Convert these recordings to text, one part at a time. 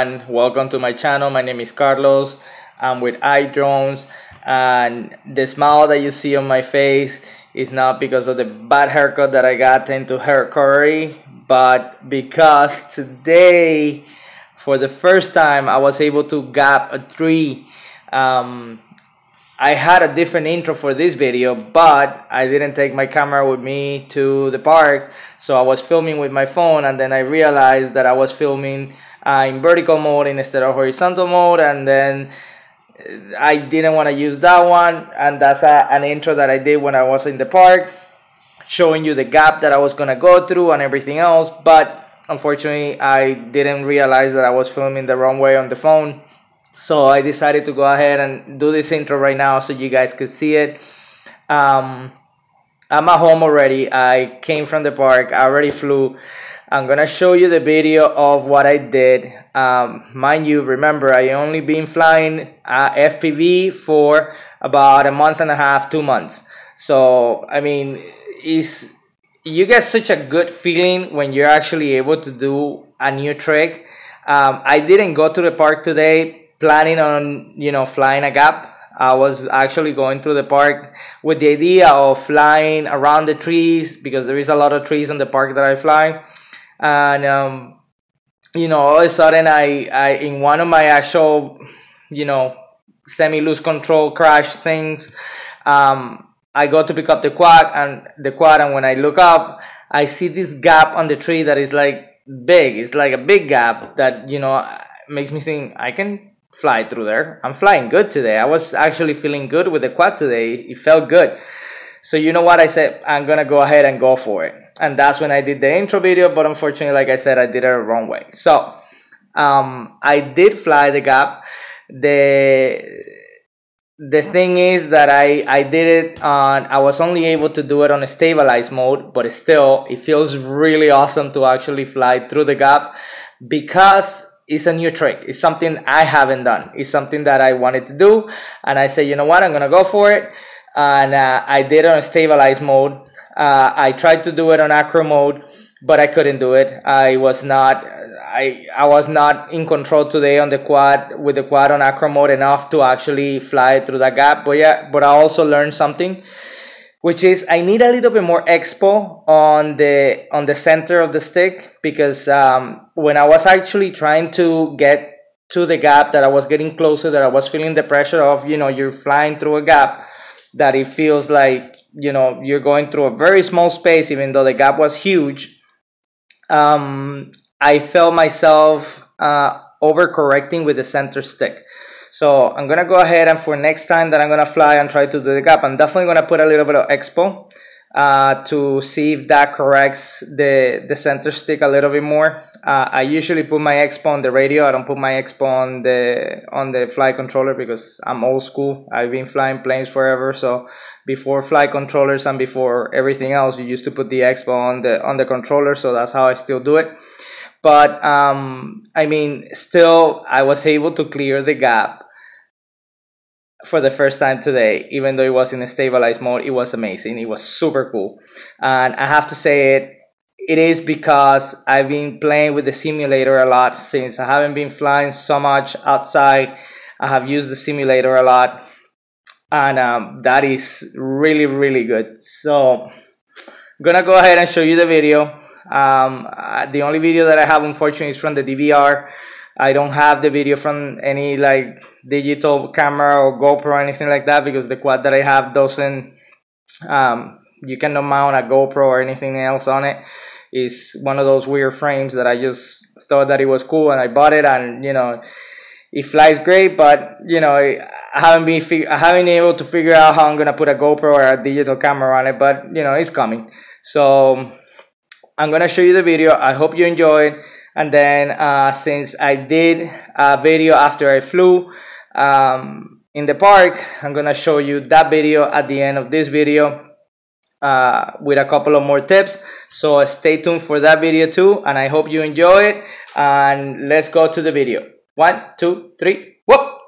everyone, welcome to my channel. My name is Carlos. I'm with iDrones, and the smile that you see on my face is not because of the bad haircut that I got into hair curry, but because today, for the first time, I was able to gap a tree. I had a different intro for this video, but I didn't take my camera with me to the park, so I was filming with my phone, and then I realized that I was filming in vertical mode instead of horizontal mode, and then I didn't want to use that one, and that's an intro that I did when I was in the park, showing you the gap that I was going to go through and everything else, but unfortunately I didn't realize that I was filming the wrong way on the phone. So I decided to go ahead and do this intro right now so you guys could see it. I'm at home already. I came from the park. I already flew. I'm going to show you the video of what I did. Mind you, remember, I only been flying FPV for about a month and a half, 2 months. So, I mean, you get such a good feeling when you're actually able to do a new trick. I didn't go to the park today planning on, flying a gap. I was actually going through the park with the idea of flying around the trees, because there is a lot of trees in the park that I fly. And all of a sudden I in one of my actual semi-loose control crash things, I go to pick up the quad, and when I look up, I see this gap on the tree that is like big. It's like a big gap that makes me think I can fly through there. I'm flying good today. I was actually feeling good with the quad today. It felt good. So you know what? I said, I'm going to go ahead and go for it. And that's when I did the intro video. But unfortunately, like I said, I did it the wrong way. So I did fly the gap. The thing is that I did it on, I was only able to do it on a stabilized mode. But still, it feels really awesome to actually fly through the gap, because it's a new trick. It's something I haven't done. It's something that I wanted to do, and I said, you know what, I'm gonna go for it. And I did it on stabilized mode. I tried to do it on acro mode, but I couldn't do it. I was not in control today on the quad, with the quad on acro mode enough to actually fly through that gap. But I also learned something, which is I need a little bit more expo on the center of the stick, because when I was actually trying to get to the gap, that I was getting closer, that I was feeling the pressure of, you're flying through a gap, that it feels like, you're going through a very small space, even though the gap was huge. I felt myself overcorrecting with the center stick. So I'm going to go ahead, and for next time that I'm going to fly and try to do the gap, I'm definitely going to put a little bit of expo to see if that corrects the center stick a little bit more. I usually put my expo on the radio. I don't put my expo on the flight controller, because I'm old school. I've been flying planes forever. So before flight controllers and before everything else, you used to put the expo on the controller. So that's how I still do it. But I mean, still, I was able to clear the gap for the first time today, even though it was in a stabilized mode. It was amazing. It was super cool. And I have to say it is because I've been playing with the simulator a lot. Since I haven't been flying so much outside, I have used the simulator a lot. And that is really, really good. So I'm going to go ahead and show you the video. The only video that I have, unfortunately, is from the DVR. I don't have the video from any like digital camera or GoPro or anything like that, because the quad that I have doesn't, you cannot mount a GoPro or anything else on it. It's one of those weird frames that I just thought that it was cool, and I bought it, and it flies great, but I haven't been able to figure out how I'm gonna put a GoPro or a digital camera on it, but it's coming. So I'm going to show you the video. I hope you enjoyed. And then since I did a video after I flew in the park, I'm going to show you that video at the end of this video with a couple of more tips. So stay tuned for that video too. And I hope you enjoy it. And let's go to the video. 1, 2, 3, whoop!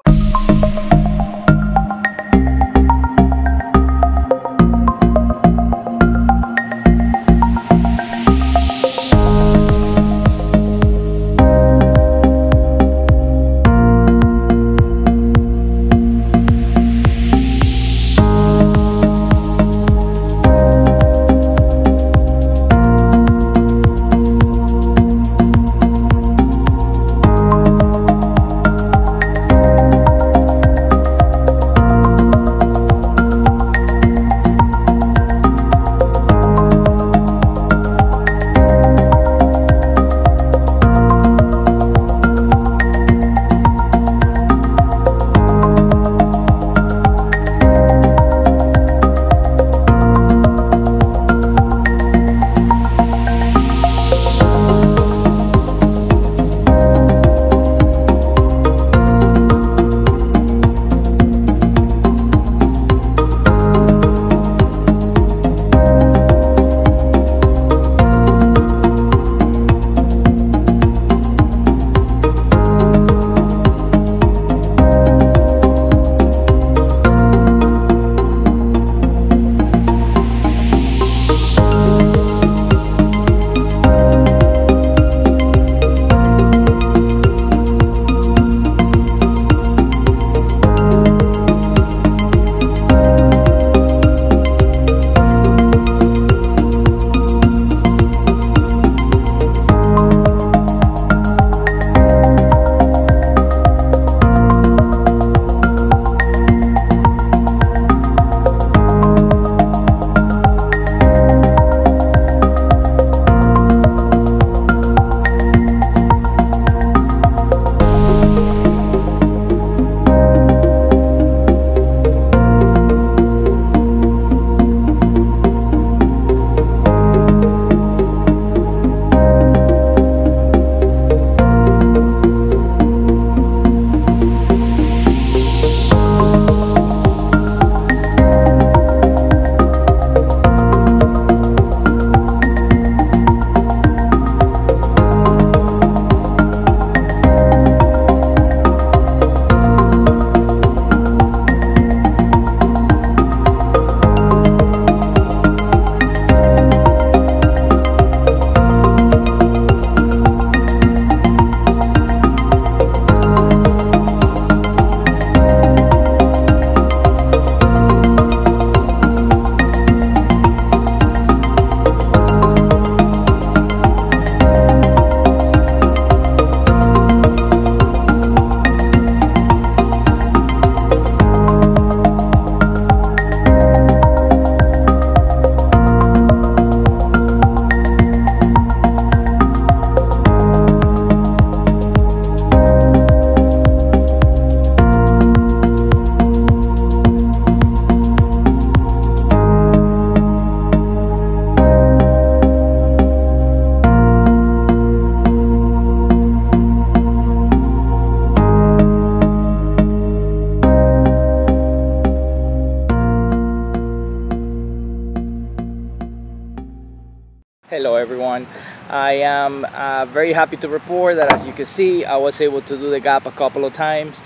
I am very happy to report that, as you can see, I was able to do the gap a couple of times.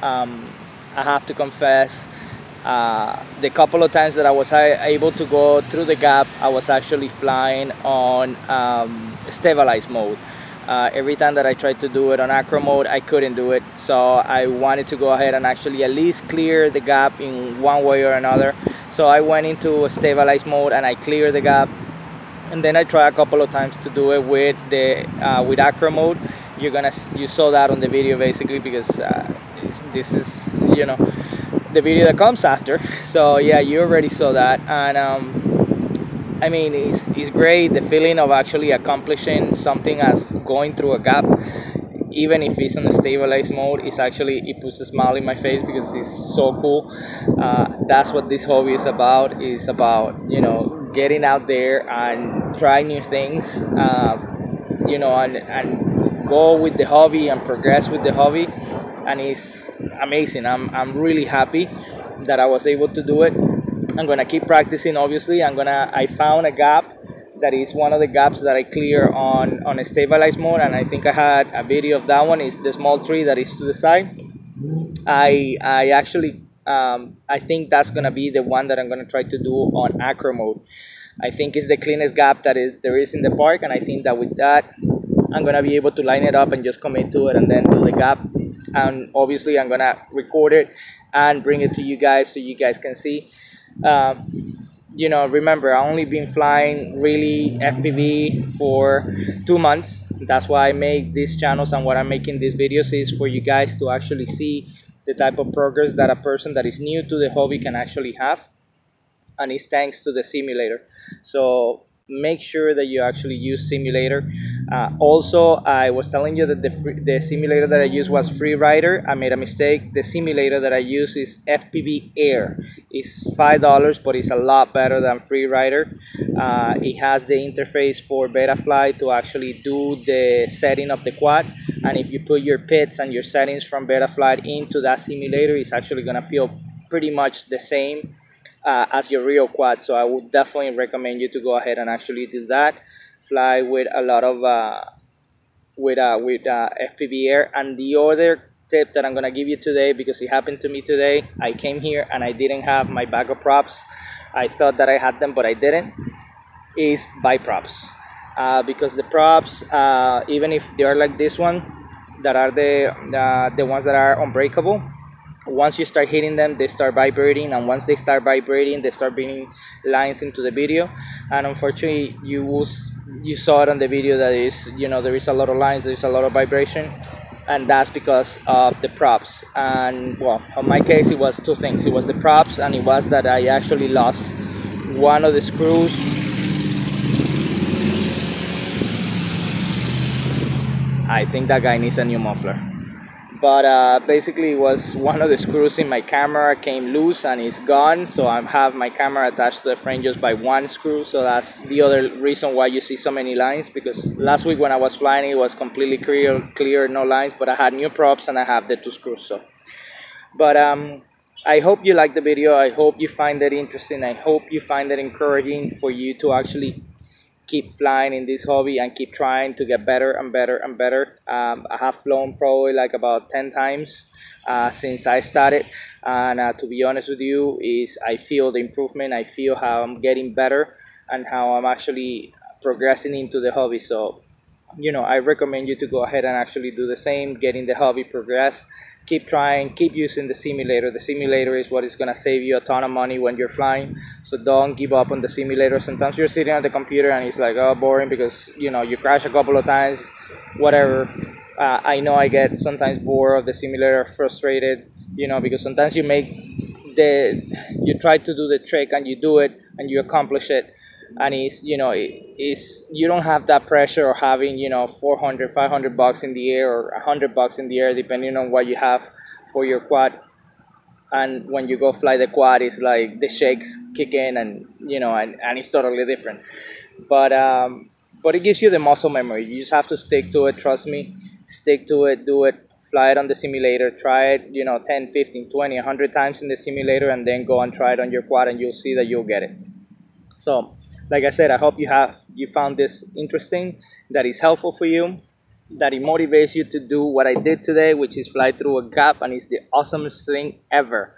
I have to confess, the couple of times that I was able to go through the gap, I was actually flying on stabilized mode. Every time that I tried to do it on acro mode, I couldn't do it. So I wanted to go ahead and actually at least clear the gap in one way or another. So I went into a stabilized mode and I cleared the gap. And then I tried a couple of times to do it with the with acro mode. You saw that on the video basically, because this is, you know, the video that comes after. So yeah, you already saw that. And I mean, it's great, the feeling of actually accomplishing something as going through a gap, even if it's in a stabilized mode. It puts a smile in my face because it's so cool. That's what this hobby is about. It's about, you know, getting out there and try new things, you know, and go with the hobby and progress with the hobby. And it's amazing. I'm really happy that I was able to do it. I'm gonna keep practicing. Obviously, I found a gap that is one of the gaps that I clear on a stabilized mode, and I think I had a video of that one. Is the small tree that is to the side. I actually I think that's gonna be the one that I'm gonna try to do on acro mode. I think it's the cleanest gap there is in the park, and I think that with that I'm gonna be able to line it up and just commit to it and then do the gap. And obviously I'm gonna record it and bring it to you guys so you guys can see. You know, remember, I only been flying really FPV for 2 months. That's why I make these channels, and what I'm making these videos is for you guys to actually see the type of progress that a person that is new to the hobby can actually have, and it's thanks to the simulator. So make sure that you actually use simulator. Also, I was telling you that the simulator that I used was FreeRider. I made a mistake. The simulator that I use is FPV Air. It's $5, but it's a lot better than FreeRider. It has the interface for Betaflight to actually do the setting of the quad, and if you put your pits and your settings from Betaflight into that simulator, it's actually gonna feel pretty much the same as your real quad. So I would definitely recommend you to go ahead and actually do that. Fly with a lot of FPV Air. And the other tip that I'm gonna give you today, because it happened to me today, I came here and I didn't have my bag of props. I thought that I had them, but I didn't. Is buy props, because the props, even if they are like this one, that are the ones that are unbreakable, once you start hitting them, they start vibrating, and once they start vibrating, they start bringing lines into the video. And unfortunately, you saw it on the video that is, you know, there is a lot of lines, there is a lot of vibration, and that's because of the props. And well, in my case, it was two things. It was the props, and it was that I actually lost one of the screws. I think that guy needs a new muffler. But basically, it was one of the screws in my camera came loose and it's gone. So I have my camera attached to the frame just by one screw. So that's the other reason why you see so many lines, because last week when I was flying, it was completely clear, no lines. But I had new props and I have the two screws. So, but I hope you like the video. I hope you find it interesting. I hope you find it encouraging for you to actually keep flying in this hobby and keep trying to get better and better and better. I have flown probably like about 10 times since I started, and to be honest with you, I feel the improvement. I feel how I'm getting better and how I'm actually progressing into the hobby. So, you know, I recommend you to go ahead and actually do the same, get in the hobby, progress. Keep trying, keep using the simulator. The simulator is what is going to save you a ton of money when you're flying. So don't give up on the simulator. Sometimes you're sitting on the computer and it's like, oh, boring, because, you know, you crash a couple of times, whatever. I know I get sometimes bored of the simulator, frustrated, you know, because sometimes you try to do the trick and you do it and you accomplish it. And you don't have that pressure of having, you know, 400, 500 bucks in the air or 100 bucks in the air, depending on what you have for your quad. And when you go fly the quad, it's like the shakes kick in, and, you know, and it's totally different. But it gives you the muscle memory. You just have to stick to it. Trust me, stick to it, do it, fly it on the simulator, try it, you know, 10, 15, 20, 100 times in the simulator, and then go and try it on your quad, and you'll see that you'll get it. So Like I said, I hope you found this interesting, that is helpful for you, that it motivates you to do what I did today, which is fly through a gap, and it's the awesomest thing ever.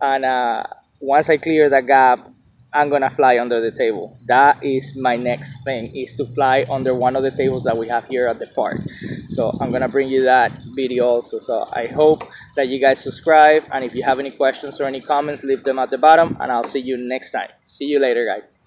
And once I clear that gap, I'm gonna fly under the table. That is my next thing, is to fly under one of the tables that we have here at the park. So I'm gonna bring you that video also. So I hope that you guys subscribe, and if you have any questions or any comments, leave them at the bottom, and I'll see you next time. See you later, guys.